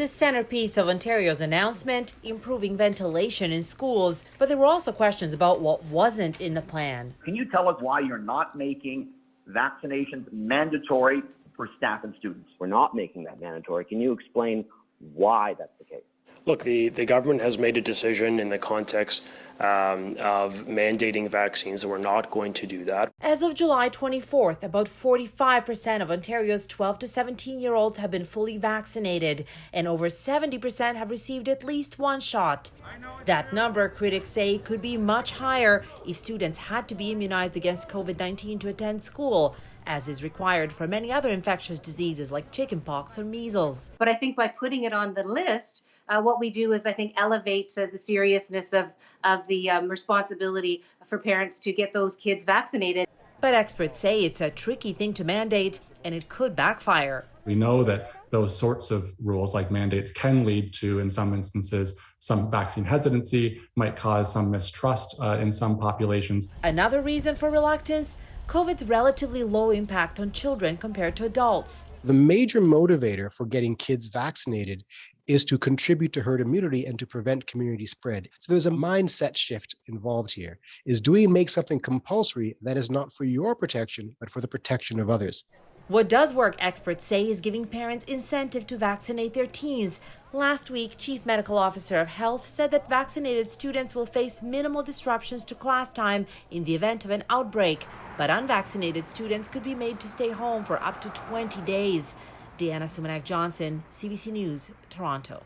the centerpiece of Ontario's announcement, improving ventilation in schools. But there were also questions about what wasn't in the plan. Can you tell us why you're not making vaccinations mandatory for staff and students? We're not making that mandatory. Can you explain why that's the case? Look, the government has made a decision in the context of mandating vaccines, and we're not going to do that. As of July 24th, about 45% of Ontario's 12 to 17-year-olds have been fully vaccinated, and over 70% have received at least one shot. That number, critics say, could be much higher if students had to be immunized against COVID-19 to attend school, as is required for many other infectious diseases like chickenpox or measles. But I think by putting it on the list, what we do is, I think, elevate the seriousness of the responsibility for parents to get those kids vaccinated. But experts say it's a tricky thing to mandate, and it could backfire. We know that those sorts of rules, like mandates, can lead to, in some instances, some vaccine hesitancy, might cause some mistrust in some populations. Another reason for reluctance? COVID's relatively low impact on children compared to adults. The major motivator for getting kids vaccinated is to contribute to herd immunity and to prevent community spread. So there's a mindset shift involved here. Do we make something compulsory that is not for your protection, but for the protection of others? What does work, experts say, is giving parents incentive to vaccinate their teens. Last week, Chief Medical Officer of Health said that vaccinated students will face minimal disruptions to class time in the event of an outbreak, but unvaccinated students could be made to stay home for up to 20 days. Sumanac-Johnson, CBC News, Toronto.